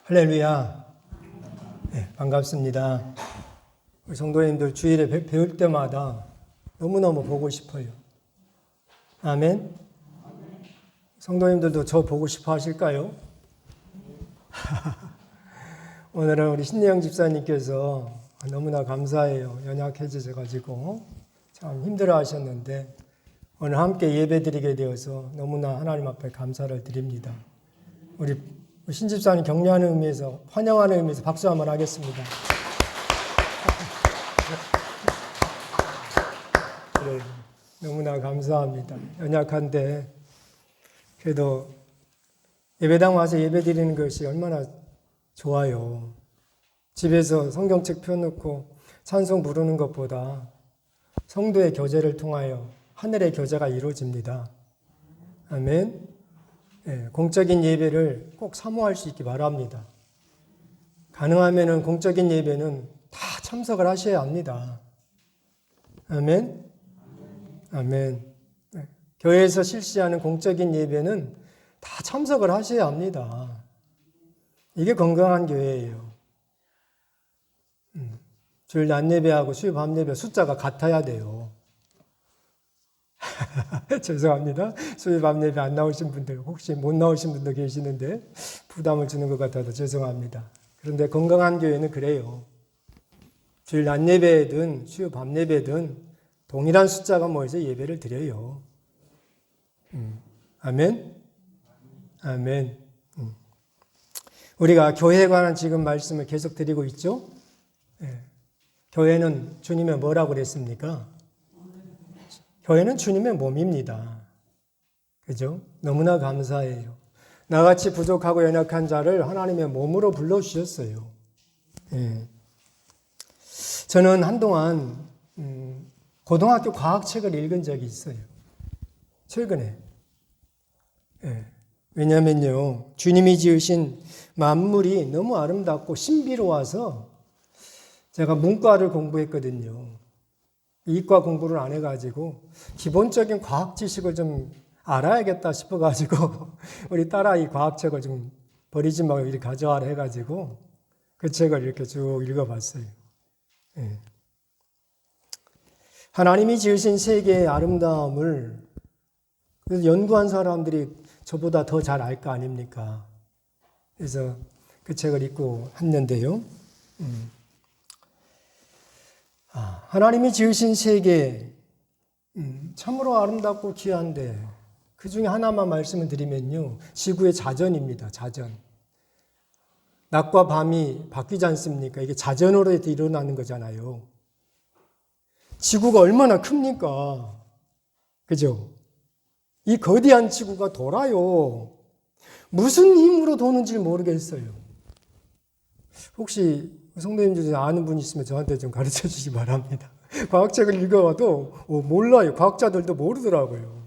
할렐루야. 네, 반갑습니다. 우리 성도님들 주일에 배울 때마다 너무너무 보고 싶어요. 아멘. 성도님들도 저 보고 싶어 하실까요? 오늘은 우리 신혜영 집사님께서 너무나 감사해요. 연약해지셔가지고 참 힘들어 하셨는데 오늘 함께 예배 드리게 되어서 너무나 하나님 앞에 감사를 드립니다. 우리 신 집사님 격려하는 의미에서, 환영하는 의미에서 박수 한번 하겠습니다. 네, 너무나 감사합니다. 연약한데 그래도 예배당 와서 예배 드리는 것이 얼마나 좋아요. 집에서 성경책 펴놓고 찬송 부르는 것보다 성도의 교제를 통하여 하늘의 교제가 이루어집니다. 아멘. 네, 공적인 예배를 꼭 사모할 수 있기 바랍니다. 가능하면 공적인 예배는 다 참석을 하셔야 합니다. 아멘. 아멘. 네, 교회에서 실시하는 공적인 예배는 다 참석을 하셔야 합니다. 이게 건강한 교회예요. 주일 낮 예배하고 수요 밤 예배 숫자가 같아야 돼요. 죄송합니다. 수요 밤 예배 안 나오신 분들, 혹시 못 나오신 분도 계시는데 부담을 주는 것 같아서 죄송합니다. 그런데 건강한 교회는 그래요. 주일 낮 예배든 수요 밤 예배든 동일한 숫자가 모여서 예배를 드려요. 아멘. 아멘. 우리가 교회에 관한 지금 말씀을 계속 드리고 있죠. 네. 교회는 주님의 뭐라고 그랬습니까? 교회는 주님의 몸입니다. 그죠? 너무나 감사해요. 나같이 부족하고 연약한 자를 하나님의 몸으로 불러주셨어요. 예. 저는 한동안 고등학교 과학책을 읽은 적이 있어요. 최근에. 예. 왜냐면요, 주님이 지으신 만물이 너무 아름답고 신비로워서 제가 문과를 공부했거든요. 이과 공부를 안 해가지고 기본적인 과학 지식을 좀 알아야겠다 싶어가지고 우리 딸아이 과학책을 좀 버리지 말고 이렇게 가져와라 해가지고 그 책을 이렇게 쭉 읽어봤어요. 예. 하나님이 지으신 세계의 아름다움을 연구한 사람들이 저보다 더 잘 알 거 아닙니까? 그래서 그 책을 읽고 했는데요. 하나님이 지으신 세계 참으로 아름답고 귀한데 그 중에 하나만 말씀을 드리면요. 지구의 자전입니다. 자전. 낮과 밤이 바뀌지 않습니까? 이게 자전으로 일어나는 거잖아요. 지구가 얼마나 큽니까? 그죠? 이 거대한 지구가 돌아요. 무슨 힘으로 도는지 모르겠어요. 혹시 성도님 중에 아는 분 있으면 저한테 좀 가르쳐 주시기 바랍니다. 과학책을 읽어봐도 몰라요. 과학자들도 모르더라고요.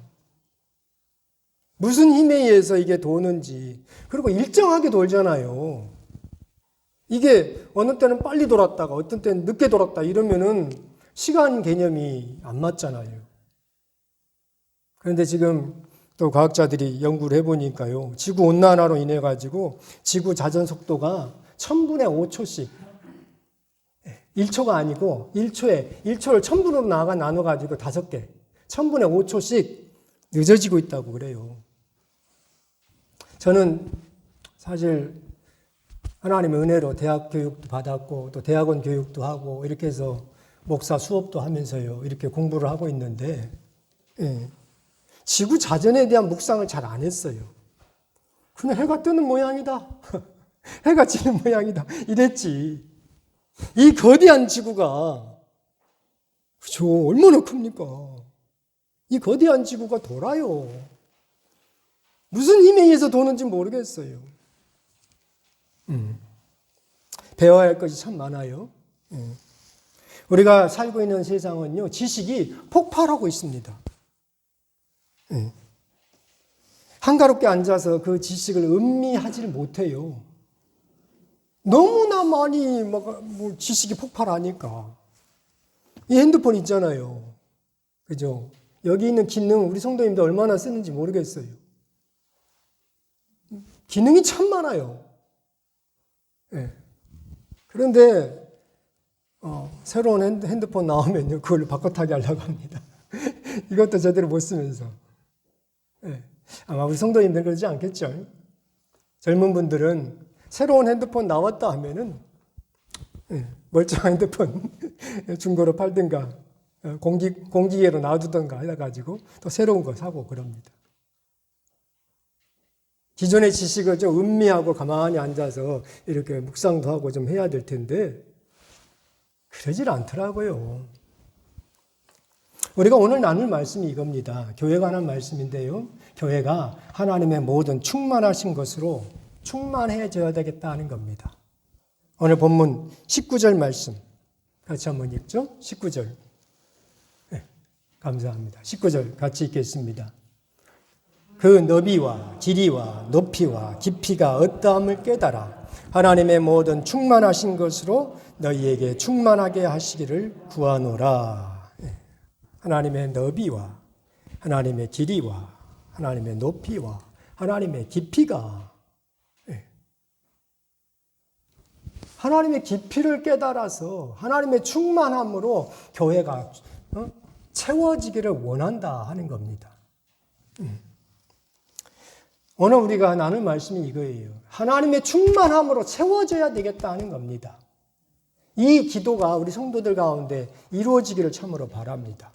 무슨 힘에 의해서 이게 도는지. 그리고 일정하게 돌잖아요. 이게 어느 때는 빨리 돌았다가 어떤 때는 늦게 돌았다 이러면은 시간 개념이 안 맞잖아요. 그런데 지금 또 과학자들이 연구를 해보니까요. 지구 온난화로 인해 가지고 지구 자전 속도가 1000분의 5초씩 1초가 아니고 1초를 1000분으로 나눠가지고 5개 1000분의 5초씩 늦어지고 있다고 그래요. 저는 사실 하나님의 은혜로 대학 교육도 받았고 또 대학원 교육도 하고 이렇게 해서 목사 수업도 하면서요. 이렇게 공부를 하고 있는데 지구 자전에 대한 묵상을 잘 안 했어요. 그냥 해가 뜨는 모양이다. 해가 지는 모양이다. 이랬지. 이 거대한 지구가 그렇죠. 얼마나 큽니까? 이 거대한 지구가 돌아요. 무슨 힘에 의해서 도는지 모르겠어요. 배워야 할 것이 참 많아요. 우리가 살고 있는 세상은요. 지식이 폭발하고 있습니다. 한가롭게 앉아서 그 지식을 음미하지를 못해요. 너무나 많이 지식이 폭발하니까. 이 핸드폰 있잖아요. 그죠? 여기 있는 기능 우리 성도님들 얼마나 쓰는지 모르겠어요. 기능이 참 많아요. 예. 그런데 새로운 핸드폰 나오면요, 그걸 바꿔 타기 하려고 합니다. 이것도 제대로 못 쓰면서. 예. 아마 우리 성도님들 그러지 않겠죠? 젊은 분들은 새로운 핸드폰 나왔다 하면은 멀쩡한 핸드폰 중고로 팔든가 공기계로 놔두든가 해가지고 또 새로운 거 사고 그럽니다. 기존의 지식을 좀 음미하고 가만히 앉아서 이렇게 묵상도 하고 좀 해야 될 텐데 그러질 않더라고요. 우리가 오늘 나눌 말씀이 이겁니다. 교회가 하는 말씀인데요. 교회가 하나님의 모든 충만하신 것으로 충만해져야 되겠다는 겁니다. 오늘 본문 19절 말씀 같이 한번 읽죠. 19절. 네, 감사합니다. 19절 같이 읽겠습니다. 그 너비와 길이와 높이와 깊이가 어떠함을 깨달아 하나님의 모든 충만하신 것으로 너희에게 충만하게 하시기를 구하노라. 하나님의 너비와 하나님의 길이와 하나님의 높이와 하나님의 깊이가 하나님의 깊이를 깨달아서 하나님의 충만함으로 교회가 채워지기를 원한다 하는 겁니다. 오늘 우리가 나눌 말씀이 이거예요. 하나님의 충만함으로 채워져야 되겠다 하는 겁니다. 이 기도가 우리 성도들 가운데 이루어지기를 참으로 바랍니다.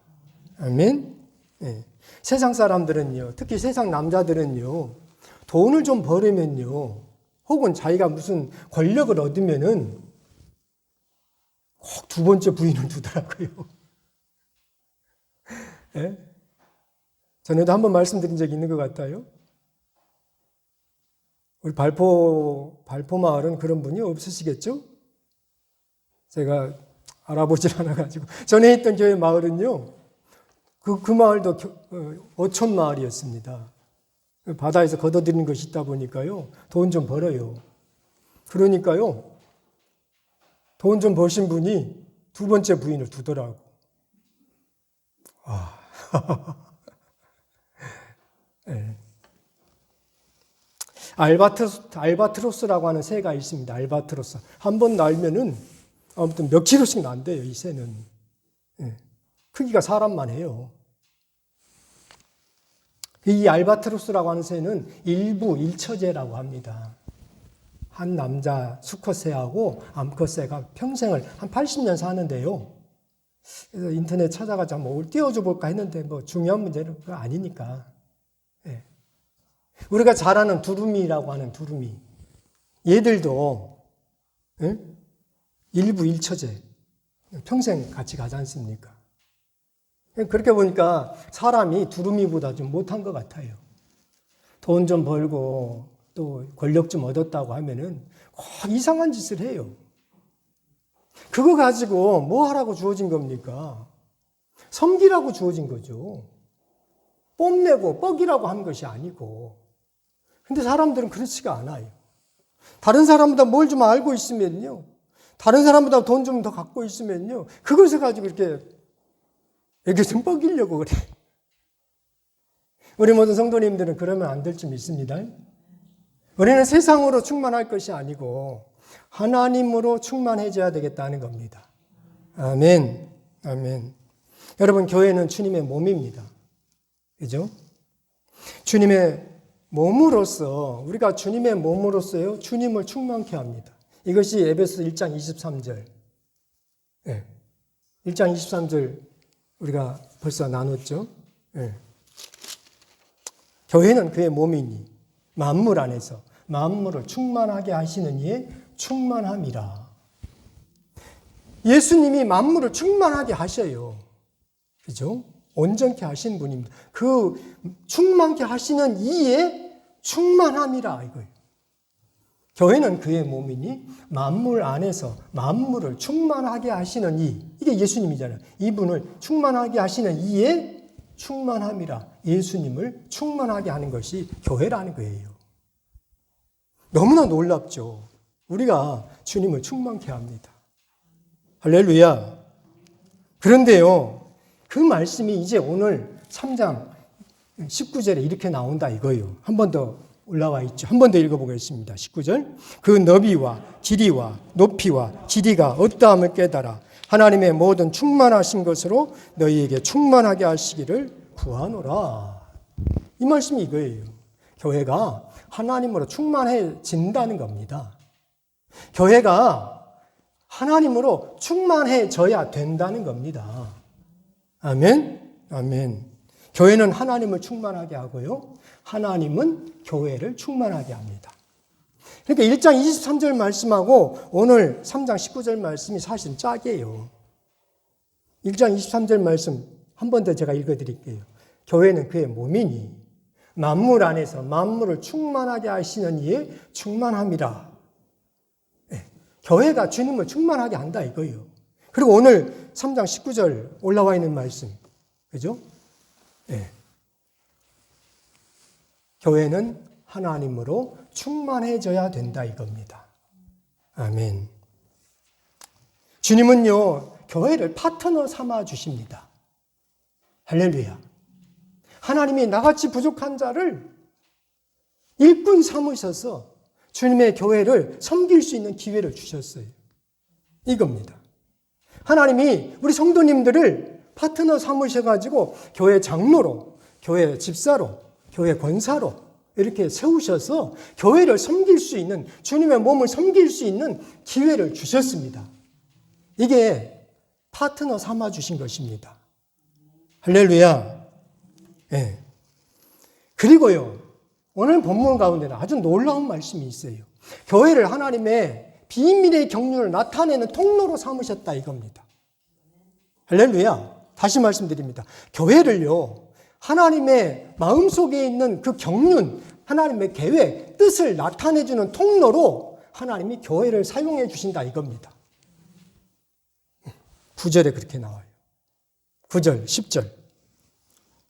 아멘. 네. 세상 사람들은요, 특히 세상 남자들은요, 돈을 좀 벌으면요, 혹은 자기가 무슨 권력을 얻으면은 꼭 두 번째 부인을 두더라고요. 네? 전에도 한번 말씀드린 적이 있는 것 같아요. 우리 발포 마을은 그런 분이 없으시겠죠? 제가 알아보질 않아가지고. 전에 있던 교회 마을은요, 그 마을도 어촌 마을이었습니다. 바다에서 걷어들이는 것이 있다 보니까요, 돈 좀 벌어요. 그러니까요, 돈 좀 버신 분이 두 번째 부인을 두더라고. 네. 알바트로스라고 하는 새가 있습니다. 알바트로스. 한 번 날면은 아무튼 몇 킬로씩 난대요, 이 새는. 네. 크기가 사람만 해요. 이 알바트로스라고 하는 새는 일부 일처제라고 합니다. 한 남자 수컷새하고 암컷새가 평생을 한 80년 사는데요. 그래서 인터넷 찾아가자 띄워줘 볼까 했는데 중요한 문제는 그거 아니니까. 네. 우리가 잘 아는 두루미라고 하는 두루미. 얘들도 일부 일처제. 평생 같이 가지 않습니까? 그렇게 보니까 사람이 두루미보다 좀 못한 것 같아요. 돈 좀 벌고 또 권력 좀 얻었다고 하면은 이상한 짓을 해요. 그거 가지고 뭐 하라고 주어진 겁니까? 섬기라고 주어진 거죠. 뽐내고 뻑이라고 한 것이 아니고. 근데 사람들은 그렇지가 않아요. 다른 사람보다 뭘 좀 알고 있으면요. 다른 사람보다 돈 좀 더 갖고 있으면요. 그것을 가지고 이렇게 좀 뻑이려고 그래. 우리 모든 성도님들은 그러면 안 될 줄 믿습니다. 우리는 세상으로 충만할 것이 아니고 하나님으로 충만해져야 되겠다는 겁니다. 아멘. 아멘. 여러분, 교회는 주님의 몸입니다. 그죠? 주님의 몸으로서, 우리가 주님의 몸으로서요, 주님을 충만케 합니다. 이것이 에베소 1장 23절. 네. 1장 23절 우리가 벌써 나눴죠. 네. 교회는 그의 몸이니 만물 안에서 만물을 충만하게 하시는 이의 충만함이라. 예수님이 만물을 충만하게 하셔요. 그죠? 온전케 하신 분입니다. 그 충만케 하시는 이의 충만함이라 이거예요. 교회는 그의 몸이니 만물 안에서 만물을 충만하게 하시는 이게 예수님이잖아요. 이분을 충만하게 하시는 이의 충만함이라. 예수님을 충만하게 하는 것이 교회라는 거예요. 너무나 놀랍죠. 우리가 주님을 충만케 합니다. 할렐루야. 그런데요, 그 말씀이 이제 오늘 3장 19절에 이렇게 나온다 이거예요. 한 번 더 올라와 있죠. 한 번 더 읽어보겠습니다. 19절. 그 너비와 길이와 높이와 길이가 어떠함을 깨달아 하나님의 모든 충만하신 것으로 너희에게 충만하게 하시기를 구하노라. 이 말씀이 이거예요. 교회가 하나님으로 충만해진다는 겁니다. 교회가 하나님으로 충만해져야 된다는 겁니다. 아멘? 아멘. 교회는 하나님을 충만하게 하고요. 하나님은 교회를 충만하게 합니다. 그러니까 1장 23절 말씀하고 오늘 3장 19절 말씀이 사실 짝이에요. 1장 23절 말씀 한 번 더 제가 읽어드릴게요. 교회는 그의 몸이니 만물 안에서 만물을 충만하게 하시는 이의 충만함이라. 네. 교회가 주님을 충만하게 한다 이거예요. 그리고 오늘 3장 19절 올라와 있는 말씀. 그죠? 네. 교회는 하나님으로 충만해져야 된다 이겁니다. 아멘. 주님은요, 교회를 파트너 삼아 주십니다. 할렐루야. 하나님이 나같이 부족한 자를 일꾼 삼으셔서 주님의 교회를 섬길 수 있는 기회를 주셨어요. 이겁니다. 하나님이 우리 성도님들을 파트너 삼으셔가지고 교회 장로로, 교회 집사로, 교회 권사로 이렇게 세우셔서 교회를 섬길 수 있는, 주님의 몸을 섬길 수 있는 기회를 주셨습니다. 이게 파트너 삼아 주신 것입니다. 할렐루야. 예. 그리고요, 오늘 본문 가운데는 아주 놀라운 말씀이 있어요. 교회를 하나님의 비밀의 경륜을 나타내는 통로로 삼으셨다 이겁니다. 할렐루야. 다시 말씀드립니다. 교회를요, 하나님의 마음속에 있는 그 경륜, 하나님의 계획, 뜻을 나타내주는 통로로 하나님이 교회를 사용해 주신다 이겁니다. 9절에 그렇게 나와요. 9절, 10절.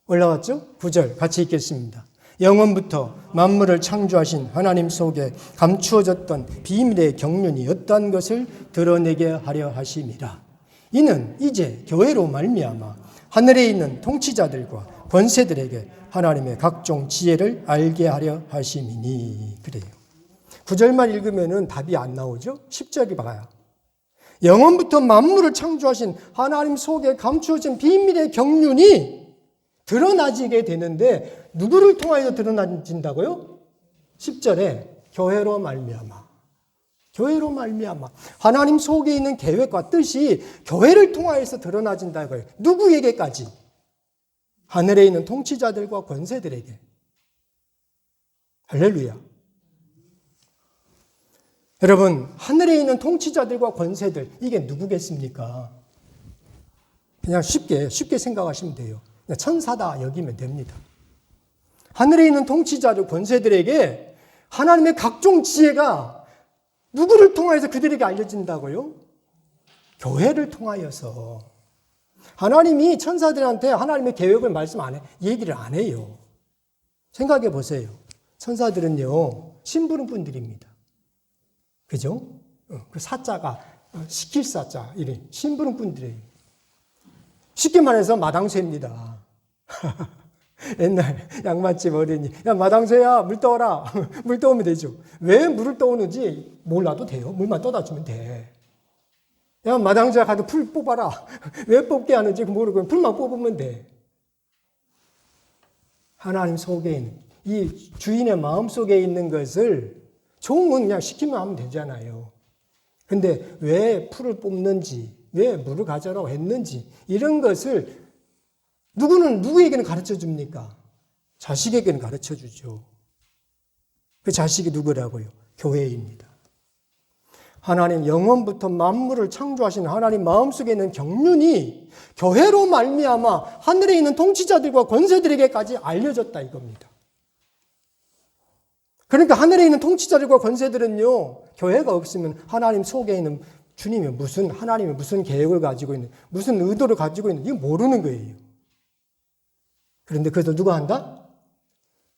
올라왔죠? 9절 같이 읽겠습니다. 영원부터 만물을 창조하신 하나님 속에 감추어졌던 비밀의 경륜이 어떠한 것을 드러내게 하려 하심이라. 이는 이제 교회로 말미암아 하늘에 있는 통치자들과 권세들에게 하나님의 각종 지혜를 알게 하려 하심이니. 그래요. 9절만 읽으면 답이 안 나오죠? 10절이 봐요. 영원부터 만물을 창조하신 하나님 속에 감추어진 비밀의 경륜이 드러나지게 되는데 누구를 통하여 드러나진다고요? 10절에 교회로 말미암아. 교회로 말미암아. 하나님 속에 있는 계획과 뜻이 교회를 통하여서 드러나진다고요. 누구에게까지? 하늘에 있는 통치자들과 권세들에게. 할렐루야. 여러분, 하늘에 있는 통치자들과 권세들, 이게 누구겠습니까? 그냥 쉽게 생각하시면 돼요. 그냥 천사다 여기면 됩니다. 하늘에 있는 통치자들, 권세들에게 하나님의 각종 지혜가 누구를 통하여서 그들에게 알려진다고요? 교회를 통하여서. 하나님이 천사들한테 하나님의 계획을 말씀 안 해, 얘기를 안 해요. 생각해 보세요. 천사들은요, 심부름 분들입니다. 그죠? 그 사자가 시킬 사자, 이래 심부름 분들이에요. 쉽게 말해서 마당쇠입니다. 옛날 양맛집 어른이, 야, 마당쇠야, 물 떠오라. 물 떠오면 되죠. 왜 물을 떠오는지 몰라도 돼요. 물만 떠다 주면 돼. 야, 마당쇠야, 가서 풀 뽑아라. 왜 뽑게 하는지 모르고 풀만 뽑으면 돼. 하나님 속에 있는, 이 주인의 마음 속에 있는 것을 종은 그냥 시키면 하면 되잖아요. 근데 왜 풀을 뽑는지, 왜 물을 가져라고 했는지, 이런 것을 누구는 누구에게는 가르쳐 줍니까? 자식에게는 가르쳐 주죠. 그 자식이 누구라고요? 교회입니다. 하나님 영원부터 만물을 창조하신 하나님 마음속에 있는 경륜이 교회로 말미암아 하늘에 있는 통치자들과 권세들에게까지 알려졌다 이겁니다. 그러니까 하늘에 있는 통치자들과 권세들은요, 교회가 없으면 하나님 속에 있는 주님이 하나님이 무슨 계획을 가지고 있는, 무슨 의도를 가지고 있는, 이거 모르는 거예요. 그런데 그것을 누가 안다?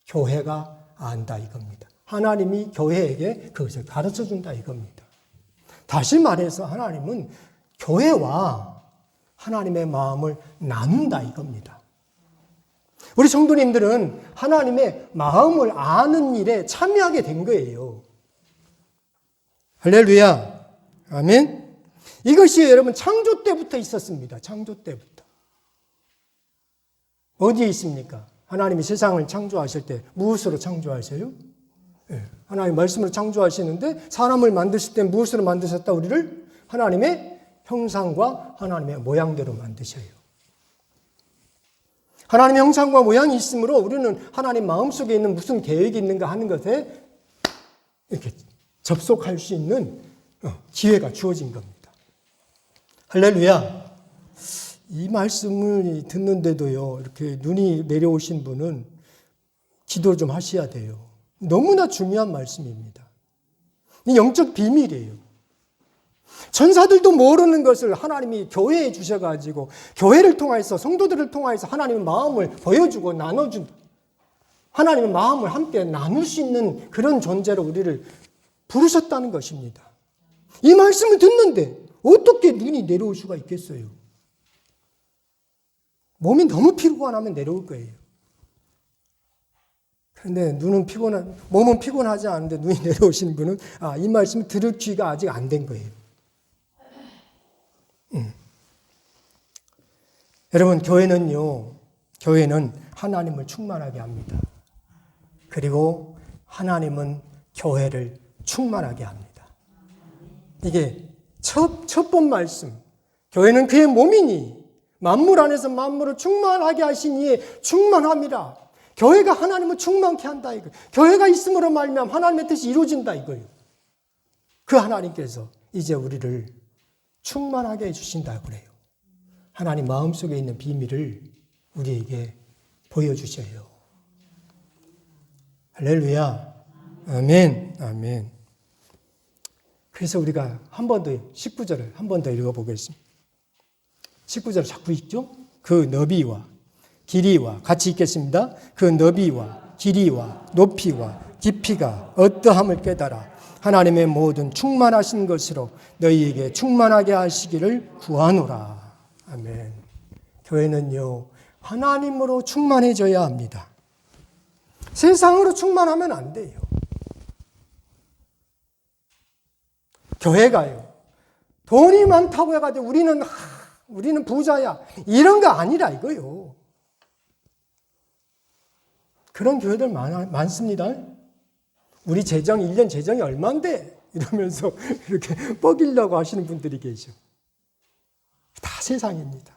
교회가 안다 이겁니다. 하나님이 교회에게 그것을 가르쳐 준다 이겁니다. 다시 말해서 하나님은 교회와 하나님의 마음을 나눈다 이겁니다. 우리 성도님들은 하나님의 마음을 아는 일에 참여하게 된 거예요. 할렐루야. 아멘. 이것이 여러분 창조 때부터 있었습니다. 창조 때부터. 어디에 있습니까? 하나님이 세상을 창조하실 때 무엇으로 창조하세요? 네. 하나님 말씀으로 창조하시는데 사람을 만드실 때 무엇으로 만드셨다? 우리를 하나님의 형상과 하나님의 모양대로 만드셔요. 하나님의 형상과 모양이 있으므로 우리는 하나님 마음속에 있는 무슨 계획이 있는가 하는 것에 이렇게 접속할 수 있는 기회가 주어진 겁니다. 할렐루야. 이 말씀을 듣는데도요, 이렇게 눈이 내려오신 분은 기도 좀 하셔야 돼요. 너무나 중요한 말씀입니다. 이 영적 비밀이에요. 천사들도 모르는 것을 하나님이 교회에 주셔가지고 교회를 통해서 성도들을 통해서 하나님의 마음을 보여주고 나눠준 하나님의 마음을 함께 나눌 수 있는 그런 존재로 우리를 부르셨다는 것입니다. 이 말씀을 듣는데 어떻게 눈이 내려올 수가 있겠어요? 몸이 너무 피곤하면 내려올 거예요. 그런데 몸은 피곤하지 않은데 눈이 내려오시는 분은 이 말씀을 들을 귀가 아직 안 된 거예요. 여러분, 교회는 하나님을 충만하게 합니다. 그리고 하나님은 교회를 충만하게 합니다. 이게 첫 번 말씀. 교회는 그의 몸이니 만물 안에서 만물을 충만하게 하신 이의 충만함이라. 교회가 하나님을 충만케 한다 이거예요. 교회가 있음으로 말미암아 하나님의 뜻이 이루어진다 이거예요. 그 하나님께서 이제 우리를 충만하게 해주신다고 그래요. 하나님 마음속에 있는 비밀을 우리에게 보여주셔요. 할렐루야. 아멘. 아멘. 그래서 우리가 한 번 더 19절을 한 번 더 읽어보겠습니다. 19절 자꾸 읽죠? 그 너비와 길이와 같이 읽겠습니다. 그 너비와 길이와 높이와 깊이가 어떠함을 깨달아 하나님의 모든 충만하신 것으로 너희에게 충만하게 하시기를 구하노라. 아멘. 교회는요, 하나님으로 충만해져야 합니다. 세상으로 충만하면 안 돼요. 교회가요, 돈이 많다고 해가지고 우리는 부자야, 이런 거 아니라 이거요. 그런 교회들 많습니다. 우리 1년 재정이 얼만데? 이러면서 이렇게 뻐기려고 하시는 분들이 계셔. 다 세상입니다.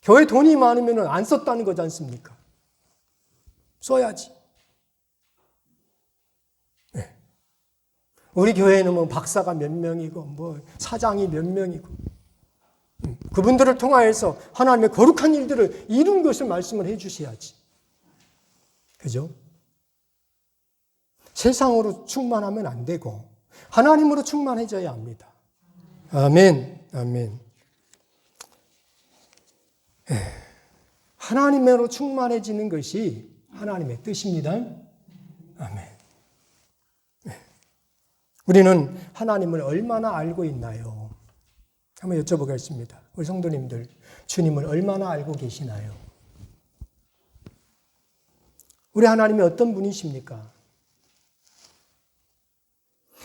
교회 돈이 많으면 안 썼다는 거지 않습니까? 써야지. 네. 우리 교회는 뭐 박사가 몇 명이고, 뭐 사장이 몇 명이고, 그분들을 통하여서 하나님의 거룩한 일들을 이룬 것을 말씀을 해 주셔야지. 그죠? 세상으로 충만하면 안 되고 하나님으로 충만해져야 합니다. 아멘. 아멘. 하나님으로 충만해지는 것이 하나님의 뜻입니다. 아멘. 우리는 하나님을 얼마나 알고 있나요? 한번 여쭤보겠습니다. 우리 성도님들, 주님을 얼마나 알고 계시나요? 우리 하나님이 어떤 분이십니까?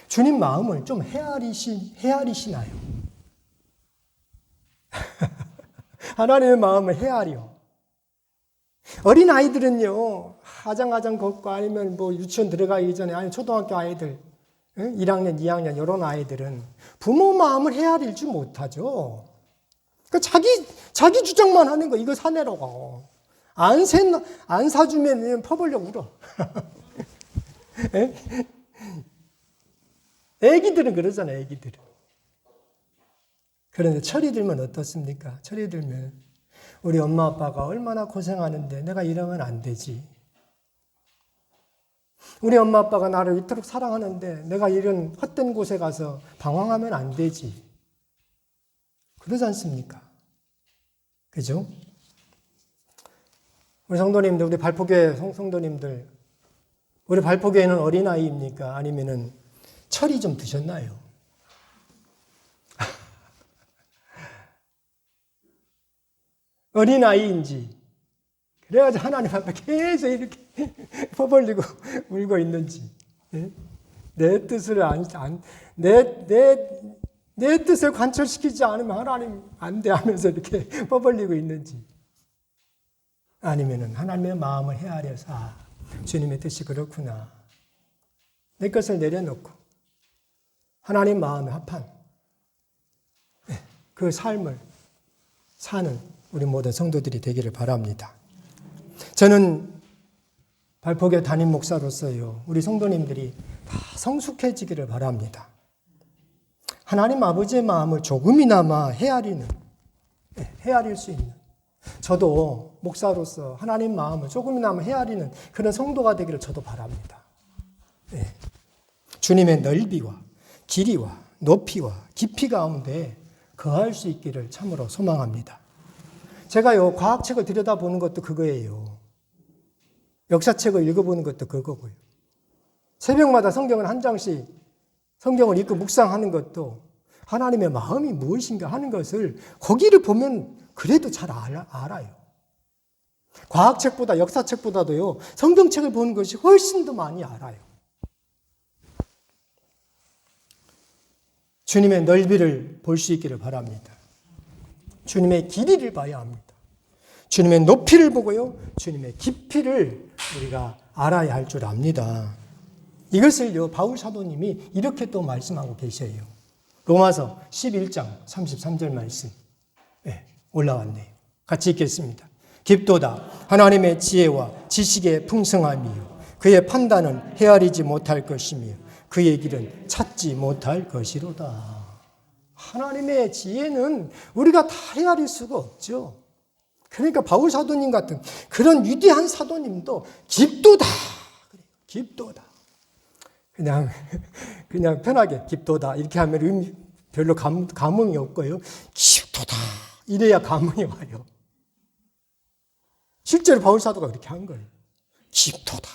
주님 마음을 좀 헤아리시나요? 하나님의 마음을 헤아려. 어린 아이들은요, 아장아장 걷고 아니면 뭐 유치원 들어가기 전에, 아니 초등학교 아이들, 1학년, 2학년 이런 아이들은 부모 마음을 헤아릴 줄 못하죠. 그러니까 자기 주장만 하는 거, 이거 사내라고. 안 사주면 퍼벌려 울어. 애기들은 그러잖아요, 애기들은. 그런데 철이 들면 어떻습니까? 철이 들면 우리 엄마 아빠가 얼마나 고생하는데 내가 이러면 안 되지. 우리 엄마 아빠가 나를 이토록 사랑하는데 내가 이런 헛된 곳에 가서 방황하면 안 되지. 그러지 않습니까? 그죠? 우리 성도님들, 우리 발포교회 성도님들, 우리 발포교회는 어린아이입니까? 아니면은 철이 좀 드셨나요? 어린아이인지 그래가지고 하나님 앞에 계속 이렇게 퍼벌리고 울고 있는지. 예? 내 뜻을 내 뜻을 관철시키지 않으면 하나님 안 돼 하면서 이렇게 퍼벌리고 있는지. 아니면은 하나님의 마음을 헤아려서 주님의 뜻이 그렇구나. 내 것을 내려놓고 하나님 마음에 합한 그 삶을 사는 우리 모든 성도들이 되기를 바랍니다. 저는 발포교 담임 목사로서요, 우리 성도님들이 다 성숙해지기를 바랍니다. 하나님 아버지의 마음을 조금이나마 헤아릴 수 있는, 저도 목사로서 하나님 마음을 조금이나마 헤아리는 그런 성도가 되기를 저도 바랍니다. 네. 주님의 넓이와 길이와 높이와 깊이 가운데 거할 수 있기를 참으로 소망합니다. 제가요, 과학책을 들여다보는 것도 그거예요. 역사책을 읽어보는 것도 그거고요. 새벽마다 성경을 한 장씩 성경을 읽고 묵상하는 것도 하나님의 마음이 무엇인가 하는 것을 거기를 보면 그래도 잘 알아요. 과학책보다 역사책보다도요, 성경책을 보는 것이 훨씬 더 많이 알아요. 주님의 넓이를 볼 수 있기를 바랍니다. 주님의 길이를 봐야 합니다. 주님의 높이를 보고요, 주님의 깊이를 우리가 알아야 할 줄 압니다. 이것을요, 바울 사도님이 이렇게 또 말씀하고 계셔요. 로마서 11장 33절 말씀. 네, 올라왔네요. 같이 읽겠습니다. 깊도다 하나님의 지혜와 지식의 풍성함이요 그의 판단은 헤아리지 못할 것이며 그의 길은 찾지 못할 것이로다. 하나님의 지혜는 우리가 다 헤아릴 수가 없죠. 그러니까 바울 사도님 같은 그런 위대한 사도님도 깊도다. 깊도다. 그냥 편하게 깊도다 이렇게 하면 별로 감흥이 없고요. 깊도다 이래야 감흥이 와요. 실제로 바울 사도가 그렇게 한 거예요. 깊도다.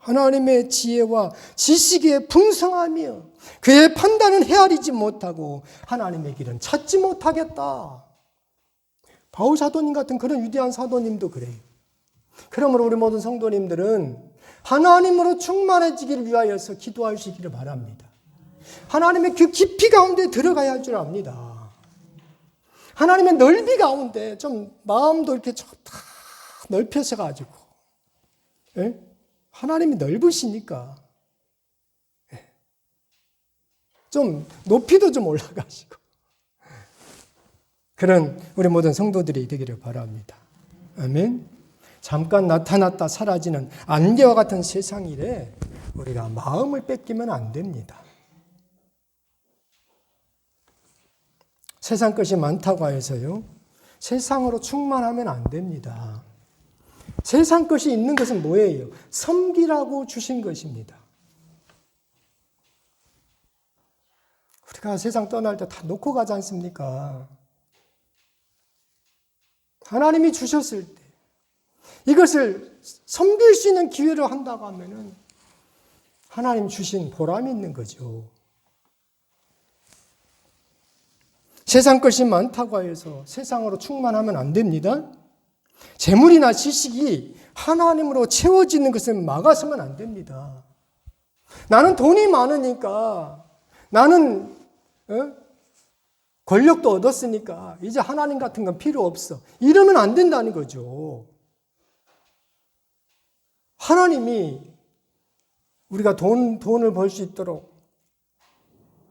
하나님의 지혜와 지식의 풍성함이여 그의 판단은 헤아리지 못하고 하나님의 길은 찾지 못하겠다. 바울 사도님 같은 그런 위대한 사도님도 그래요. 그러므로 우리 모든 성도님들은 하나님으로 충만해지기를 위하여서 기도할 수 있기를 바랍니다. 하나님의 그 깊이 가운데 들어가야 할 줄 압니다. 하나님의 넓이 가운데 좀 마음도 이렇게 다 넓혀서 가지고, 예? 하나님이 넓으시니까 좀 높이도 좀 올라가시고 그런 우리 모든 성도들이 되기를 바랍니다. 아멘. 잠깐 나타났다 사라지는 안개와 같은 세상이래 우리가 마음을 뺏기면 안 됩니다. 세상 것이 많다고 해서요, 세상으로 충만하면 안 됩니다. 세상 것이 있는 것은 뭐예요? 섬기라고 주신 것입니다. 우리가 세상 떠날 때 다 놓고 가지 않습니까? 하나님이 주셨을 때 이것을 섬길 수 있는 기회를 한다고 하면은 하나님 주신 보람이 있는 거죠. 세상 것이 많다고 해서 세상으로 충만하면 안 됩니다. 재물이나 지식이 하나님으로 채워지는 것을 막아서면 안 됩니다. 나는 돈이 많으니까, 나는 권력도 얻었으니까 이제 하나님 같은 건 필요 없어. 이러면 안 된다는 거죠. 하나님이 우리가 돈을 벌 수 있도록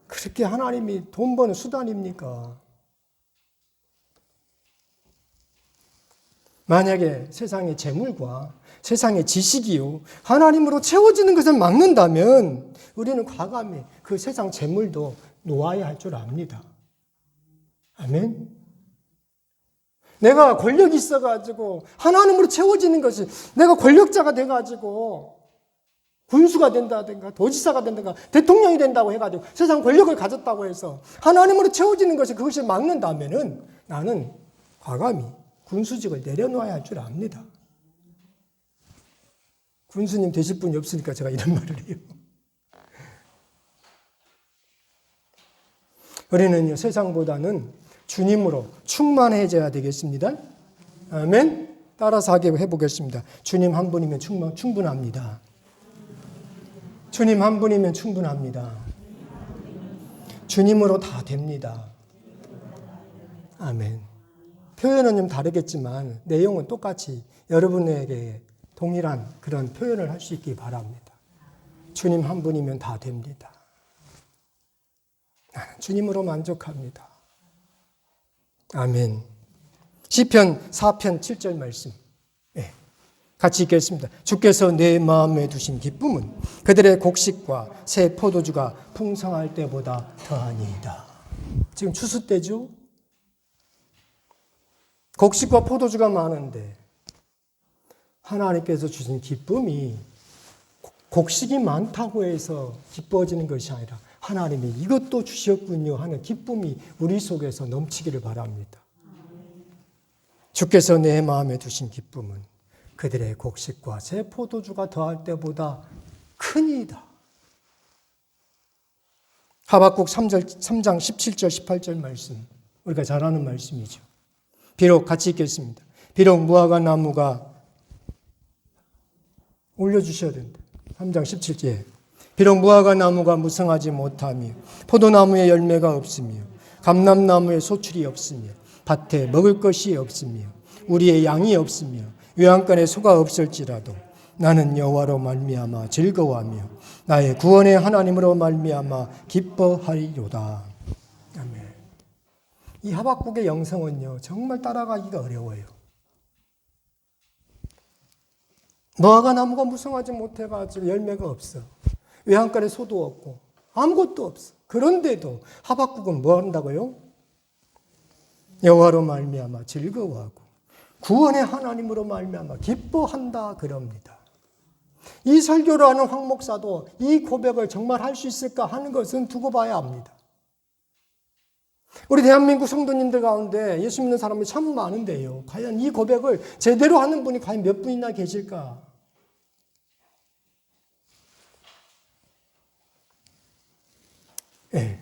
그렇게 하나님이 돈 버는 수단입니까? 만약에 세상의 재물과 세상의 지식이요 하나님으로 채워지는 것을 막는다면 우리는 과감히 그 세상 재물도 놓아야 할 줄 압니다. 아멘. 내가 권력이 있어가지고 하나님으로 채워지는 것이 내가 권력자가 돼가지고 군수가 된다든가 도지사가 된다든가 대통령이 된다고 해가지고 세상 권력을 가졌다고 해서 하나님으로 채워지는 것이 그것이 막는다면은 나는 과감히 군수직을 내려놓아야 할 줄 압니다. 군수님 되실 분이 없으니까 제가 이런 말을 해요. 우리는요, 세상보다는 주님으로 충만해져야 되겠습니다. 아멘. 따라서 하게 해보겠습니다. 주님 한 분이면 충분합니다. 주님 한 분이면 충분합니다. 주님으로 다 됩니다. 아멘. 표현은 좀 다르겠지만 내용은 똑같이 여러분에게 동일한 그런 표현을 할 수 있기 바랍니다. 주님 한 분이면 다 됩니다. 나는 주님으로 만족합니다. 아멘. 시편 4편 7절 말씀. 네. 같이 읽겠습니다. 주께서 내 마음에 두신 기쁨은 그들의 곡식과 새 포도주가 풍성할 때보다 더하니이다. 지금 추수 때죠? 곡식과 포도주가 많은데 하나님께서 주신 기쁨이 곡식이 많다고 해서 기뻐지는 것이 아니라 하나님이 이것도 주셨군요 하는 기쁨이 우리 속에서 넘치기를 바랍니다. 주께서 내 마음에 두신 기쁨은 그들의 곡식과 새 포도주가 더할 때보다 크니이다. 하박국 3장 17절 18절 말씀, 우리가 잘 아는 말씀이죠. 비록 같이 읽겠습니다. 비록 무화과 나무가 올려주셔야 된다. 3장 17절. 비록 무화과 나무가 무성하지 못하며 포도나무에 열매가 없으며 감람나무에 소출이 없으며 밭에 먹을 것이 없으며 우리의 양이 없으며 요양간에 소가 없을지라도 나는 여호와로 말미암아 즐거워하며 나의 구원의 하나님으로 말미암아 기뻐하리로다. 아멘. 이 하박국의 영성은요 정말 따라가기가 어려워요. 무화과 나무가 무성하지 못해가지고 열매가 없어. 외양간에 소도 없고 아무것도 없어. 그런데도 하박국은 뭐 한다고요? 여호와로 말미암아 즐거워하고 구원의 하나님으로 말미암아 기뻐한다 그럽니다. 이 설교를 하는 황 목사도 이 고백을 정말 할 수 있을까 하는 것은 두고 봐야 합니다. 우리 대한민국 성도님들 가운데 예수 믿는 사람이 참 많은데요. 과연 이 고백을 제대로 하는 분이 과연 몇 분이나 계실까? 네.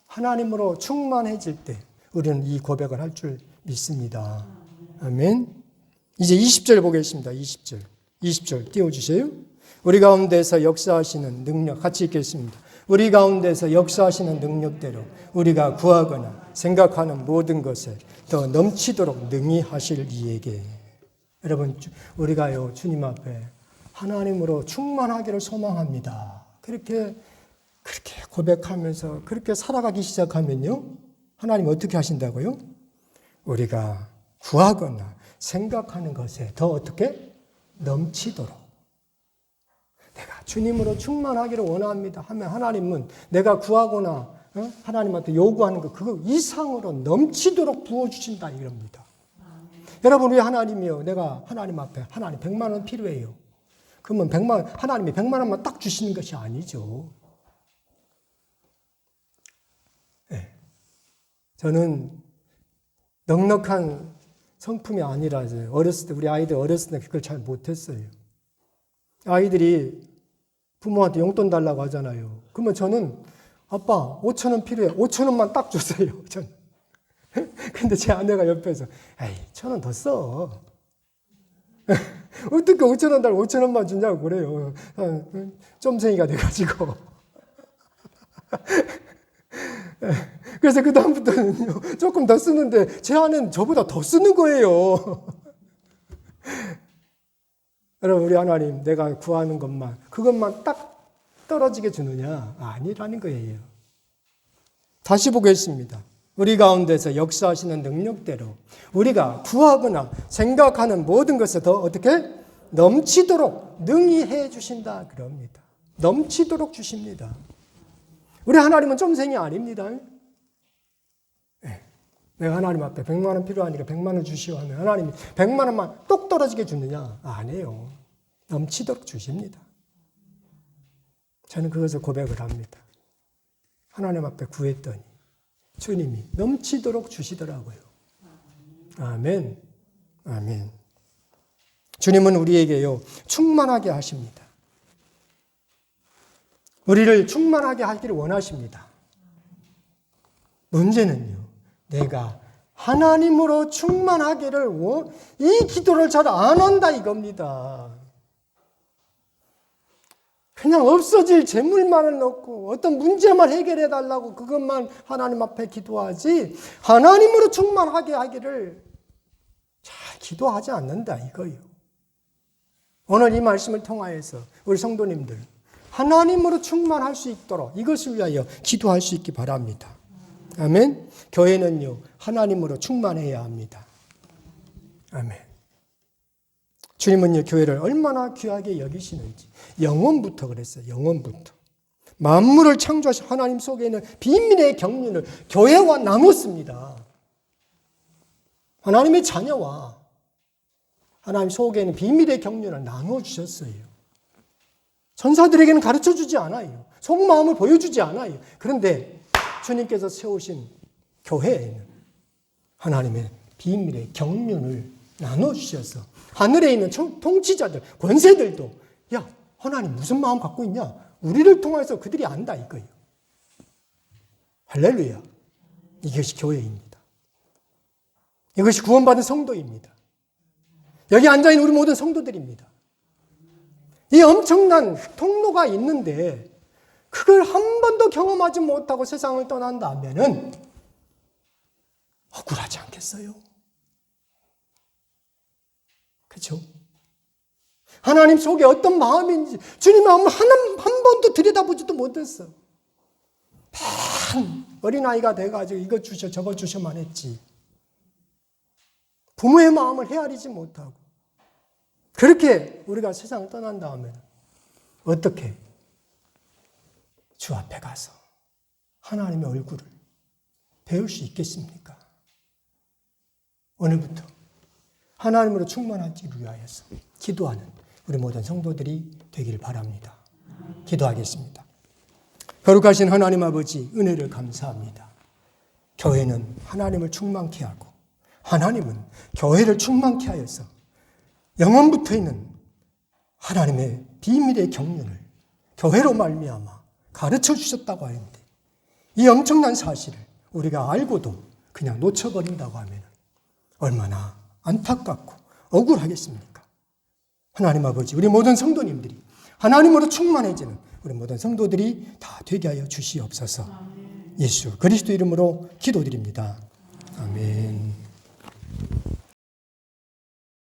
하나님으로 충만해질 때 우리는 이 고백을 할 줄 믿습니다. 아멘. 이제 20절 보겠습니다. 20절 띄워주세요. 우리 가운데서 역사하시는 능력 같이 읽겠습니다. 우리 가운데서 역사하시는 능력대로 우리가 구하거나 생각하는 모든 것에 더 넘치도록 능히 하실 이에게. 여러분 우리가요 주님 앞에 하나님으로 충만하기를 소망합니다. 그렇게 고백하면서 그렇게 살아가기 시작하면요 하나님 어떻게 하신다고요? 우리가 구하거나 생각하는 것에 더 어떻게? 넘치도록. 내가 주님으로 충만하기를 원합니다 하면 하나님은 내가 구하거나 하나님한테 요구하는 것 그거 이상으로 넘치도록 부어주신다 이럽니다. 여러분 우리 하나님이요 내가 하나님 앞에 하나님 100만 원 필요해요. 그러면 하나님이 100만 원만 딱 주시는 것이 아니죠. 네. 저는 넉넉한 성품이 아니라서요. 어렸을 때 우리 아이들 어렸을 때 그걸 잘 못했어요. 아이들이 부모한테 용돈 달라고 하잖아요. 그러면 저는 아빠 5천 원 필요해. 5천 원만 딱 줬어요. 저는. 근데 제 아내가 옆에서 에이 1,000원 더 써. 어떻게 5천 원 달고 5천 원만 주냐고 그래요. 쫌생이가 돼가지고. 그래서 그 다음부터는 조금 더 쓰는데 제 아내는 저보다 더 쓰는 거예요. 여러분 우리 하나님 내가 구하는 것만 그것만 딱 떨어지게 주느냐? 아니라는 거예요. 다시 보겠습니다. 우리 가운데서 역사하시는 능력대로 우리가 구하거나 생각하는 모든 것을 더 어떻게? 넘치도록 능히 해 주신다 그럽니다. 넘치도록 주십니다. 우리 하나님은 쫌생이 아닙니다. 네. 내가 하나님 앞에 100만 원 필요하니까 100만 원 주시오 하면 하나님이 100만 원만 똑 떨어지게 주느냐? 아니에요. 넘치도록 주십니다. 저는 그것을 고백을 합니다. 하나님 앞에 구했더니 주님이 넘치도록 주시더라고요. 아멘. 아멘. 주님은 우리에게요 충만하게 하십니다. 우리를 충만하게 하기를 원하십니다. 문제는요 내가 하나님으로 충만하기를 이 기도를 잘 안 한다 이겁니다. 그냥 없어질 재물만을 넣고 어떤 문제만 해결해 달라고 그것만 하나님 앞에 기도하지 하나님으로 충만하게 하기를 잘 기도하지 않는다 이거예요. 오늘 이 말씀을 통하여서 우리 성도님들 하나님으로 충만할 수 있도록 이것을 위하여 기도할 수 있기 바랍니다. 아멘. 교회는요 하나님으로 충만해야 합니다. 아멘. 주님은요 교회를 얼마나 귀하게 여기시는지 영원부터 그랬어요. 영원부터 만물을 창조하신 하나님 속에 있는 비밀의 경륜을 교회와 나눴습니다. 하나님의 자녀와 하나님 속에 있는 비밀의 경륜을 나눠주셨어요. 천사들에게는 가르쳐주지 않아요. 속마음을 보여주지 않아요. 그런데 주님께서 세우신 교회에는 하나님의 비밀의 경륜을 나눠주셔서 하늘에 있는 통치자들, 권세들도 야 하나님 무슨 마음 갖고 있냐? 우리를 통해서 그들이 안다 이거예요. 할렐루야. 이것이 교회입니다. 이것이 구원받은 성도입니다. 여기 앉아있는 우리 모든 성도들입니다. 이 엄청난 통로가 있는데 그걸 한 번도 경험하지 못하고 세상을 떠난다면은 억울하지 않겠어요? 그렇죠? 하나님 속에 어떤 마음인지 주님의 마음을 한 번도 들여다보지도 못했어. 어린아이가 돼가지고 이거 주셔 저거 주셔만 했지. 부모의 마음을 헤아리지 못하고 그렇게 우리가 세상을 떠난 다음에 어떻게 주 앞에 가서 하나님의 얼굴을 배울 수 있겠습니까? 오늘부터 하나님으로 충만하기를 위하여서 기도하는 우리 모든 성도들이 되길 바랍니다. 기도하겠습니다. 거룩하신 하나님 아버지 은혜를 감사합니다. 교회는 하나님을 충만케 하고 하나님은 교회를 충만케 하여서 영원부터 있는 하나님의 비밀의 경륜을 교회로 말미암아 가르쳐 주셨다고 하는데 이 엄청난 사실을 우리가 알고도 그냥 놓쳐버린다고 하면 얼마나 안타깝고 억울하겠습니까? 하나님 아버지 우리 모든 성도님들이 하나님으로 충만해지는 우리 모든 성도들이 다 되게 하여 주시옵소서. 예수 그리스도 이름으로 기도드립니다. 아멘.